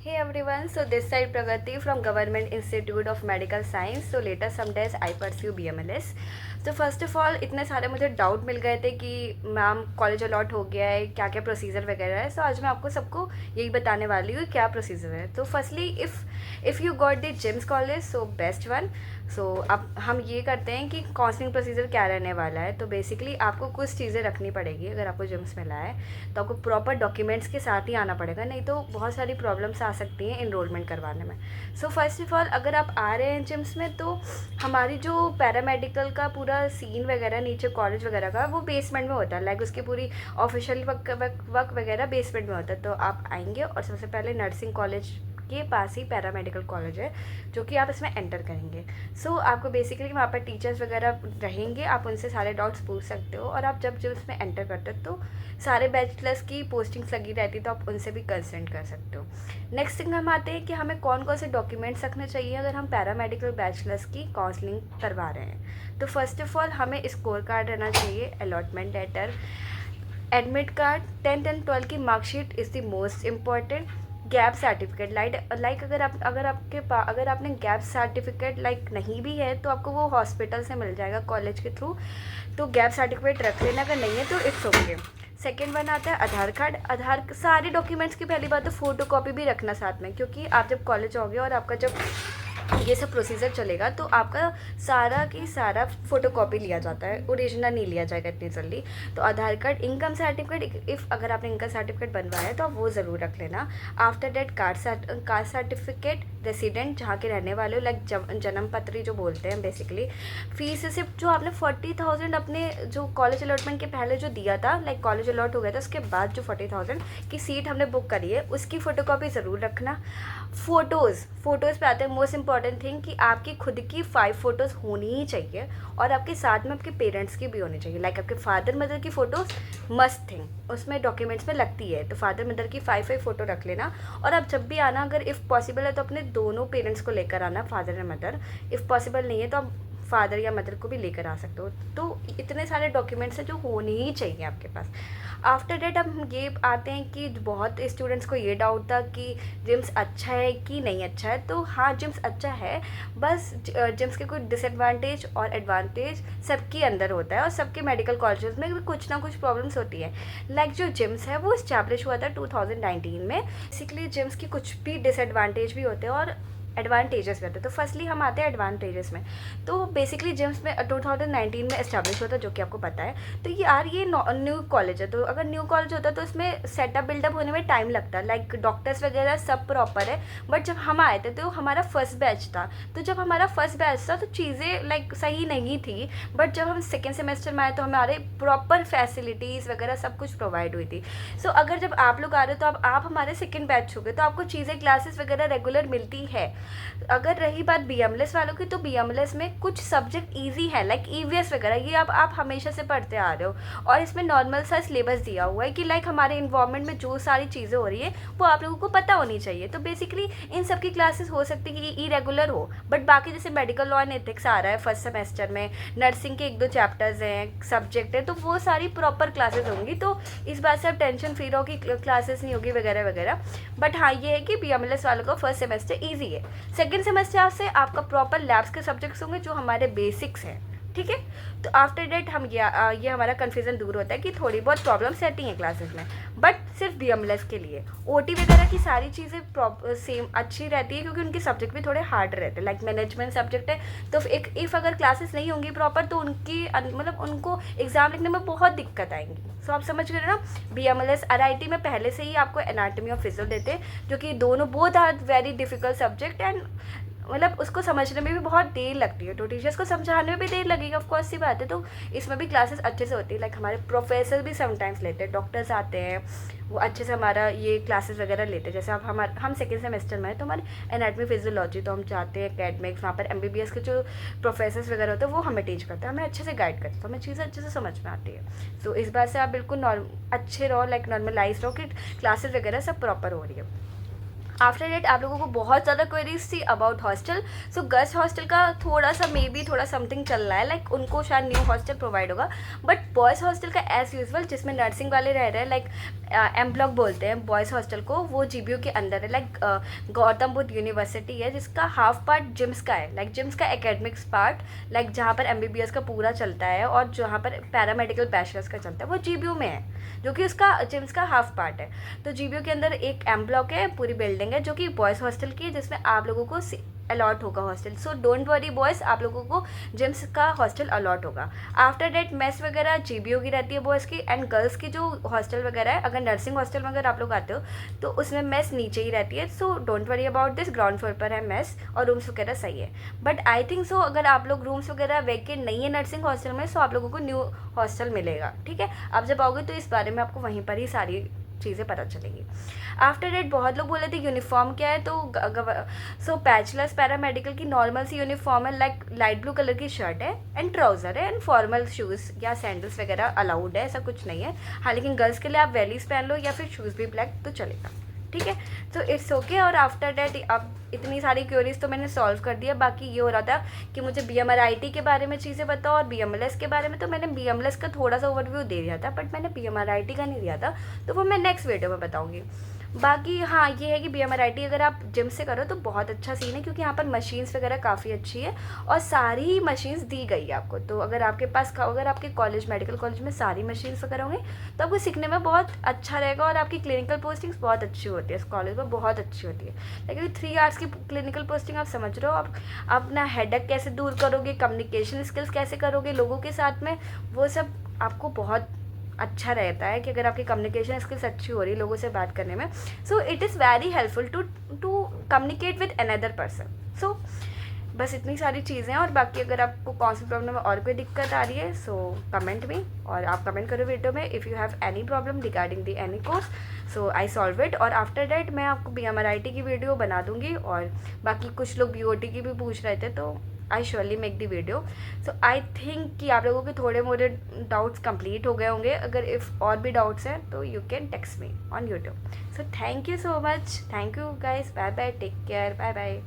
Hey everyone, so this side Pragati from Government Institute of Medical Science. So later some days I pursue BMLS. तो first of all इतने सारे मुझे doubt मिल गए थे कि ma'am college allot हो गया है, क्या क्या प्रोसीजर वगैरह है. सो आज मैं आपको सबको यही बताने वाली हूँ क्या प्रोसीजर है. तो firstly if you got the JIMS college so best one. So अब हम ये करते हैं कि काउंसलिंग प्रोसीजर क्या रहने वाला है. तो बेसिकली आपको कुछ चीज़ें रखनी पड़ेगी. अगर आपको जिम्स मिला है तो आपको प्रॉपर डॉक्यूमेंट्स के साथ ही आना पड़ेगा, नहीं तो बहुत सारी प्रॉब्लम्स आ सकती हैं इनरोलमेंट करवाने में. सो फर्स्ट ऑफ ऑल अगर आप आ रहे हैं जिम्स में तो हमारी जो पैरामेडिकल का पूरा सीन वगैरह नीचे कॉलेज वगैरह का वो बेसमेंट में होता है. लाइक उसकी पूरी ऑफिशियल वर्क वगैरह बेसमेंट में होता है. तो आप आएंगे और सबसे पहले नर्सिंग कॉलेज के पास ही पैरामेडिकल कॉलेज है जो कि आप इसमें एंटर करेंगे. सो आपको बेसिकली वहाँ पर टीचर्स वगैरह रहेंगे, आप उनसे सारे डाउट्स पूछ सकते हो. और आप जब इसमें एंटर करते हो तो सारे बैचलर्स की पोस्टिंग्स लगी रहती है, तो आप उनसे भी कंसल्ट कर सकते हो. नेक्स्ट थिंग हम आते हैं कि हमें कौन कौन से डॉक्यूमेंट्स रखने चाहिए अगर हम पैरामेडिकल बैचलर्स की काउंसलिंग करवा रहे हैं. तो फर्स्ट ऑफ ऑल हमें स्कोर कार्ड रहना चाहिए, allotment letter, admit card, 10th and 12th की marksheet is the most important. Gap certificate like अगर आपने गैप सर्टिफिकेट लाइक नहीं भी है तो आपको वो हॉस्पिटल से मिल जाएगा कॉलेज के थ्रू. तो गैप सर्टिफिकेट रख लेना, अगर नहीं है तो इट्स ओके. सेकेंड वन आता है आधार कार्ड. सारे डॉक्यूमेंट्स की पहली बात तो फ़ोटो कॉपी भी रखना साथ में, क्योंकि आप जब कॉलेज आओगे और आपका जब ये सब प्रोसीजर चलेगा तो आपका सारा की सारा फ़ोटो कॉपी लिया जाता है, ओरिजिनल नहीं लिया जाएगा इतनी जल्दी. तो आधार कार्ड, इनकम सर्टिफिकेट, इफ़ अगर आपने इनकम सर्टिफिकेट बनवाया है तो आप वो ज़रूर रख लेना. After that caste certificate, resident जहाँ के रहने वाले हो, लाइक जन्म पत्री जो बोलते हैं बेसिकली. फीस रिसिप्ट जो आपने 40,000 अपने जो कॉलेज अलॉटमेंट के पहले जो दिया था, लाइक कॉलेज अलॉट हो गया था उसके बाद जो 40,000 की सीट हमने बुक करी है उसकी फ़ोटोकॉपी ज़रूर रखना. फ़ोटोज़ पे आते हैं मोस्ट इंपॉर्टेंट थिंग कि आपकी खुद की 5 फ़ोटोज़ होनी ही चाहिए और आपके साथ में आपके पेरेंट्स की भी होनी चाहिए. लाइक आपके फादर मदर की फ़ोटोज़ मस्ट थिंग उसमें डॉक्यूमेंट्स में लगती है, तो फादर मदर की 5 फ़ोटो रख लेना. और आप जब भी आना अगर इफ़ पॉसिबल है तो अपने दोनों पेरेंट्स को लेकर आना, father and mother. If possible नहीं है तो आप फादर या मदर को भी लेकर आ सकते हो. तो इतने सारे डॉक्यूमेंट्स हैं जो होने ही चाहिए आपके पास. आफ्टर डेट हम ये आते हैं कि बहुत स्टूडेंट्स को ये डाउट था कि जिम्स अच्छा है कि नहीं अच्छा है. तो हाँ, जिम्स अच्छा है, बस जिम्स के कुछ डिसएडवांटेज और एडवांटेज सबके अंदर होता है और सबके मेडिकल कॉलेजेस में भी कुछ ना कुछ प्रॉब्लम्स होती है. लाइक जो जिम्स है वो इस्टेब्लिश हुआ था 2019 में. बेसिकली जिम्स की कुछ भी डिसएडवांटेज भी होते हैं और एडवांटेजेस भी होते हैं. तो फर्स्टली हम आते हैं एडवांटेजेस में. तो बेसिकली जिम्स में 2019 में इस्टेब्लिश हुआ था, जो कि आपको पता है. तो यार ये न्यू कॉलेज है, तो अगर न्यू कॉलेज होता तो इसमें सेटअप बिल्डअप होने में टाइम लगता है. लाइक डॉक्टर्स वगैरह सब प्रॉपर है. बट जब हम आए थे तो हमारा फर्स्ट बैच था. तो जब हमारा फर्स्ट बैच था तो चीज़ें लाइक सही नहीं थी. बट जब हम सेकेंड सेमेस्टर में आए तो हमारे प्रॉपर फैसिलिटीज़ वगैरह सब कुछ प्रोवाइड हुई थी. सो अगर जब आप लोग आ रहे हो तो अब आप हमारे सेकेंड बैच हो गए तो आपको चीज़ें क्लासेस वगैरह रेगुलर मिलती है. अगर रही बात बीएमएलएस वालों की, तो बीएमएलएस में कुछ सब्जेक्ट इजी है लाइक ईवीएस वगैरह, ये आप हमेशा से पढ़ते आ रहे हो. और इसमें नॉर्मल सा सिलेबस दिया हुआ है कि लाइक हमारे इन्वायरमेंट में जो सारी चीज़ें हो रही है वो आप लोगों को पता होनी चाहिए. तो बेसिकली इन सब की क्लासेस हो सकती है कि इरेगुलर हो, बट बाकी जैसे मेडिकल लॉ एंड एथिक्स आ रहा है फर्स्ट सेमेस्टर में, नर्सिंग के 1-2 चैप्टर्स हैं, सब्जेक्ट है, तो वो सारी प्रॉपर क्लासेस होंगी. तो इस बात से आप टेंशन फ्री रहो कि क्लासेस नहीं होगी वगैरह वगैरह. बट हाँ, ये है कि बीएमएलएस वालों का फर्स्ट सेमेस्टर ईजी है. सेकेंड सेमेस्टर से आपका प्रॉपर लैब्स के सब्जेक्ट्स होंगे जो हमारे बेसिक्स हैं. ठीक है. तो आफ्टर डेट हम ये हमारा कन्फ्यूज़न दूर होता है कि थोड़ी बहुत प्रॉब्लम्स रहती हैं क्लासेस में, बट सिर्फ बीएमएलएस के लिए. ओटी वगैरह की सारी चीज़ें सेम अच्छी रहती है क्योंकि उनके सब्जेक्ट भी थोड़े हार्ड रहते हैं. लाइक मैनेजमेंट सब्जेक्ट है तो इफ़ अगर क्लासेस नहीं होंगी प्रॉपर तो उनकी मतलब उनको एग्ज़ाम लिखने में बहुत दिक्कत आएंगी. सो आप समझ गए ना. बीएमएलएस आरआईटी में पहले से ही आपको एनाटॉमी और फिजियो देते हैं, जो कि दोनों both are very difficult subject and मतलब उसको समझने में भी बहुत देर लगती है. तो टीचर्स को समझाने में भी देर लगेगी, ऑफ कोर्स सी बात है. तो इसमें भी क्लासेस अच्छे से होती है. लाइक हमारे प्रोफेसर भी समटाइम्स लेते हैं, डॉक्टर्स आते हैं, वो अच्छे से हमारा ये क्लासेस वगैरह लेते हैं. जैसे अब हम सेकेंड सेमेस्टर में है तो हमारे एनाटमी फिजियोलॉजी, तो हम चाहते हैं एकेडमिक्स वहाँ पर एमबीबीएस के जो प्रोफेसर्स वगैरह होते हैं वो हमें टीच करते हैं, हमें अच्छे से गाइड करते हैं, तो हमें चीज़ें अच्छे से समझ में आती है. तो इस बात से आप बिल्कुल अच्छे रहो, लाइक नॉर्मलाइज रहो कि क्लासेस वगैरह सब प्रॉपर हो रही है. आफ्टर डेट आप लोगों को बहुत ज़्यादा क्वेरीज थी about hostel. So girls hostel का थोड़ा सा मे बी थोड़ा समथिंग चल रहा है, लाइक उनको शायद न्यू हॉस्टल प्रोवाइड होगा. बट बॉयज़ हॉस्टल का एज़ यूजुअल जिसमें नर्सिंग वाले रह रहे हैं, लाइक एम ब्लॉक बोलते हैं बॉयज़ हॉस्टल को, वो जीबीयू के अंदर है। लाइक गौतम बुद्ध यूनिवर्सिटी है जिसका हाफ पार्ट जिम्स का है, लाइक जिम्स का एकेडमिक्स पार्ट, लाइक जहाँ पर एमबीबीएस का पूरा चलता है और जहाँ पर पैरामेडिकल बैचलर्स का चलता है वो जीबीयू में है, जो कि उसका जिम्स का हाफ पार्ट है। तो जीबीयू के अंदर एक एम ब्लॉक है, पूरी बिल्डिंग है जो कि बॉयज़ हॉस्टल की है, जिसमें आप लोगों को अलॉट होगा hostel. So don't worry boys, आप लोगों को जिम्स का हॉस्टल अलॉट होगा। आफ्टर डेट मेस वगैरह जीबीयू की रहती है बॉयज़ की, एंड गर्ल्स की जो हॉस्टल वगैरह है, अगर नर्सिंग हॉस्टल में अगर आप लोग आते हो तो उसमें मेस नीचे ही रहती है। So don't worry about this, ground floor पर है मेस और रूम्स वगैरह सही है। बट आई थिंक सो अगर आप लोग रूम्स वगैरह वैकेंट नहीं है नर्सिंग हॉस्टल में, सो आप लोगों को न्यू हॉस्टल मिलेगा, ठीक है। आप जब आओगे तो इस बारे में आपको वहीं पर ही सारी चीज़ें पता चलेंगी। आफ्टर डेट बहुत लोग बोले थे यूनिफॉर्म क्या है, तो सो बैचलर्स पैरामेडिकल की नॉर्मल सी यूनिफॉर्म है, लाइक लाइट ब्लू कलर की शर्ट है एंड ट्राउज़र है एंड फॉर्मल शूज़ या सैंडल्स वगैरह अलाउड है, ऐसा कुछ नहीं है। हाँ, लेकिन गर्ल्स के लिए आप वेलीज पहन लो या फिर शूज़ भी ब्लैक तो चलेगा, ठीक है। तो इट्स ओके। और आफ्टर डेट अब इतनी सारी क्वेरीज तो मैंने सॉल्व कर दिया। बाकी ये हो रहा था कि मुझे बीएमआरआईटी के बारे में चीज़ें बताओ और बीएमएलएस के बारे में, तो मैंने बीएमएलएस का थोड़ा सा ओवरव्यू दे दिया था, बट मैंने बीएमआरआईटी का नहीं दिया था, तो वो मैं नेक्स्ट वीडियो में बताऊँगी। बाकी हाँ, ये है कि बीएमआरआईटी अगर आप जिम से करो तो बहुत अच्छा सीन है, क्योंकि यहाँ पर मशीन्स वगैरह काफ़ी अच्छी है और सारी ही मशीन्स दी गई है आपको। तो अगर आपके पास अगर आपके कॉलेज मेडिकल कॉलेज में सारी मशीन्स वगैरह होंगी तो आपको सीखने में बहुत अच्छा रहेगा और आपकी क्लिनिकल पोस्टिंग्स बहुत अच्छी होती है, इस कॉलेज में बहुत अच्छी होती है। लेकिन 3 आवर्स की क्लिनिकल पोस्टिंग आप समझ रहे हो, आप अपना हेडेक कैसे दूर करोगे, कम्युनिकेशन स्किल्स कैसे करोगे लोगों के साथ में, वो सब आपको बहुत अच्छा रहता है कि अगर आपकी कम्युनिकेशन स्किल्स अच्छी हो रही है लोगों से बात करने में। So it is very helpful to communicate with another person. So बस इतनी सारी चीज़ें हैं। और बाकी अगर आपको कौन सी प्रॉब्लम में और कोई दिक्कत आ रही है सो कमेंट में, और आप कमेंट करो वीडियो में if you have any problem regarding the any course, so I solve it. और आफ्टर डैट मैं आपको बीएमआरआईटी की वीडियो बना दूंगी, और बाकी कुछ लोग बीओटी की भी पूछ रहे थे तो I surely make the video. So I think कि आप लोगों के थोड़े मोड़े डाउट्स कंप्लीट हो गए होंगे। अगर इफ़ और भी डाउट्स हैं तो you can text me on YouTube. So thank you so much, thank you guys, bye bye, take care, bye bye.